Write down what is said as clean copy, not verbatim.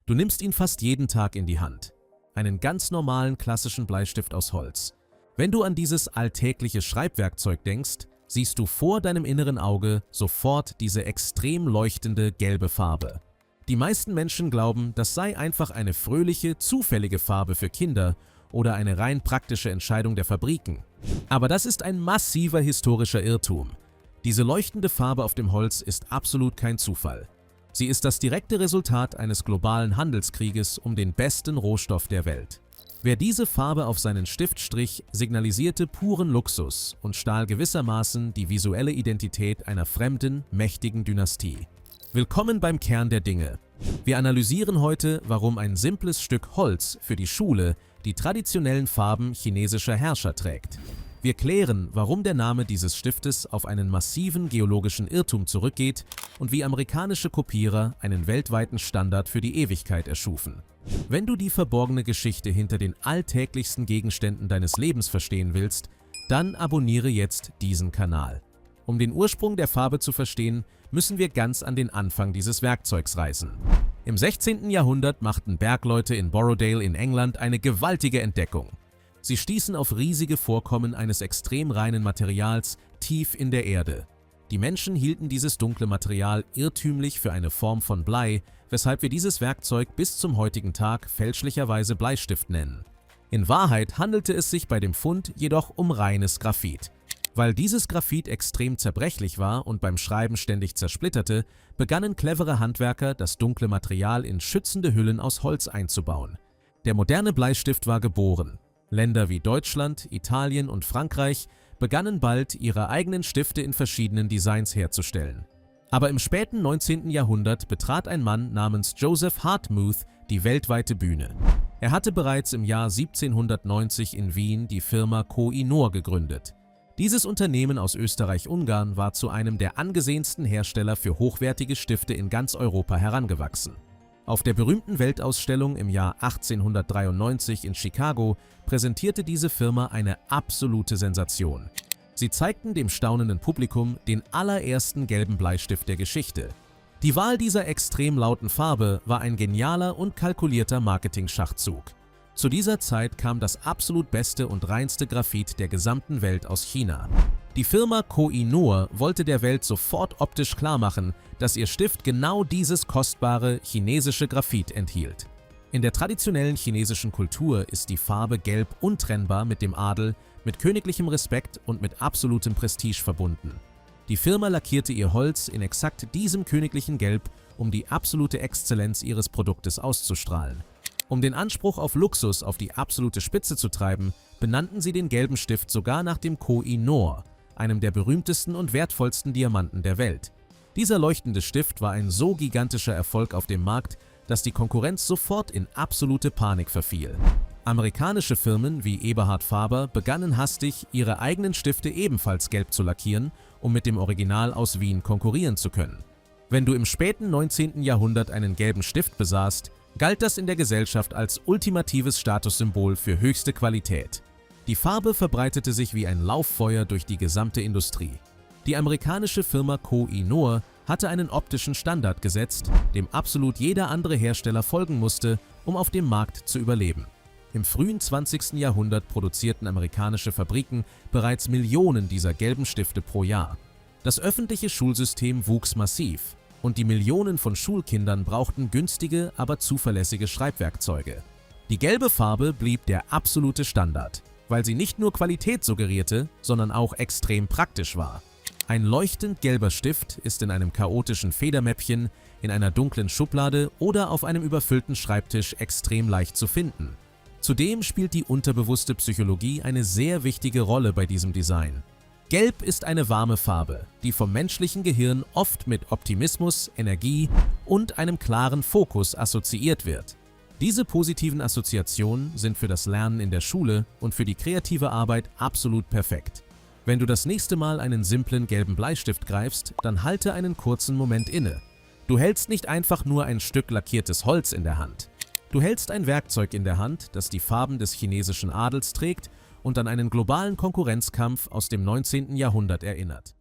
Du nimmst ihn fast jeden Tag in die Hand. Einen ganz normalen klassischen Bleistift aus Holz. Wenn du an dieses alltägliche Schreibwerkzeug denkst, siehst du vor deinem inneren Auge sofort diese extrem leuchtende gelbe Farbe. Die meisten Menschen glauben, das sei einfach eine fröhliche, zufällige Farbe für Kinder oder eine rein praktische Entscheidung der Fabriken. Aber das ist ein massiver historischer Irrtum. Diese leuchtende Farbe auf dem Holz ist absolut kein Zufall. Sie ist das direkte Resultat eines globalen Handelskrieges um den besten Rohstoff der Welt. Wer diese Farbe auf seinen Stift strich, signalisierte puren Luxus und stahl gewissermaßen die visuelle Identität einer fremden, mächtigen Dynastie. Willkommen beim Kern der Dinge. Wir analysieren heute, warum ein simples Stück Holz für die Schule die traditionellen Farben chinesischer Herrscher trägt. Wir klären, warum der Name dieses Stiftes auf einen massiven geologischen Irrtum zurückgeht und wie amerikanische Kopierer einen weltweiten Standard für die Ewigkeit erschufen. Wenn du die verborgene Geschichte hinter den alltäglichsten Gegenständen deines Lebens verstehen willst, dann abonniere jetzt diesen Kanal. Um den Ursprung der Farbe zu verstehen, müssen wir ganz an den Anfang dieses Werkzeugs reisen. Im 16. Jahrhundert machten Bergleute in Borrowdale in England eine gewaltige Entdeckung. Sie stießen auf riesige Vorkommen eines extrem reinen Materials tief in der Erde. Die Menschen hielten dieses dunkle Material irrtümlich für eine Form von Blei, weshalb wir dieses Werkzeug bis zum heutigen Tag fälschlicherweise Bleistift nennen. In Wahrheit handelte es sich bei dem Fund jedoch um reines Graphit. Weil dieses Graphit extrem zerbrechlich war und beim Schreiben ständig zersplitterte, begannen clevere Handwerker, das dunkle Material in schützende Hüllen aus Holz einzubauen. Der moderne Bleistift war geboren. Länder wie Deutschland, Italien und Frankreich begannen bald, ihre eigenen Stifte in verschiedenen Designs herzustellen. Aber im späten 19. Jahrhundert betrat ein Mann namens Joseph Hardtmuth die weltweite Bühne. Er hatte bereits im Jahr 1790 in Wien die Firma Koh-i-Noor gegründet. Dieses Unternehmen aus Österreich-Ungarn war zu einem der angesehensten Hersteller für hochwertige Stifte in ganz Europa herangewachsen. Auf der berühmten Weltausstellung im Jahr 1893 in Chicago präsentierte diese Firma eine absolute Sensation. Sie zeigten dem staunenden Publikum den allerersten gelben Bleistift der Geschichte. Die Wahl dieser extrem lauten Farbe war ein genialer und kalkulierter Marketing-Schachzug. Zu dieser Zeit kam das absolut beste und reinste Graphit der gesamten Welt aus China. Die Firma Koh-i-Noor wollte der Welt sofort optisch klarmachen, dass ihr Stift genau dieses kostbare chinesische Graphit enthielt. In der traditionellen chinesischen Kultur ist die Farbe Gelb untrennbar mit dem Adel, mit königlichem Respekt und mit absolutem Prestige verbunden. Die Firma lackierte ihr Holz in exakt diesem königlichen Gelb, um die absolute Exzellenz ihres Produktes auszustrahlen. Um den Anspruch auf Luxus auf die absolute Spitze zu treiben, benannten sie den gelben Stift sogar nach dem Koh-i-Noor, einem der berühmtesten und wertvollsten Diamanten der Welt. Dieser leuchtende Stift war ein so gigantischer Erfolg auf dem Markt, dass die Konkurrenz sofort in absolute Panik verfiel. Amerikanische Firmen wie Eberhard Faber begannen hastig, ihre eigenen Stifte ebenfalls gelb zu lackieren, um mit dem Original aus Wien konkurrieren zu können. Wenn du im späten 19. Jahrhundert einen gelben Stift besaßt, galt das in der Gesellschaft als ultimatives Statussymbol für höchste Qualität. Die Farbe verbreitete sich wie ein Lauffeuer durch die gesamte Industrie. Die amerikanische Firma Koh-i-Noor hatte einen optischen Standard gesetzt, dem absolut jeder andere Hersteller folgen musste, um auf dem Markt zu überleben. Im frühen 20. Jahrhundert produzierten amerikanische Fabriken bereits Millionen dieser gelben Stifte pro Jahr. Das öffentliche Schulsystem wuchs massiv und die Millionen von Schulkindern brauchten günstige, aber zuverlässige Schreibwerkzeuge. Die gelbe Farbe blieb der absolute Standard, weil sie nicht nur Qualität suggerierte, sondern auch extrem praktisch war. Ein leuchtend gelber Stift ist in einem chaotischen Federmäppchen, in einer dunklen Schublade oder auf einem überfüllten Schreibtisch extrem leicht zu finden. Zudem spielt die unterbewusste Psychologie eine sehr wichtige Rolle bei diesem Design. Gelb ist eine warme Farbe, die vom menschlichen Gehirn oft mit Optimismus, Energie und einem klaren Fokus assoziiert wird. Diese positiven Assoziationen sind für das Lernen in der Schule und für die kreative Arbeit absolut perfekt. Wenn du das nächste Mal einen simplen gelben Bleistift greifst, dann halte einen kurzen Moment inne. Du hältst nicht einfach nur ein Stück lackiertes Holz in der Hand. Du hältst ein Werkzeug in der Hand, das die Farben des chinesischen Adels trägt und an einen globalen Konkurrenzkampf aus dem 19. Jahrhundert erinnert.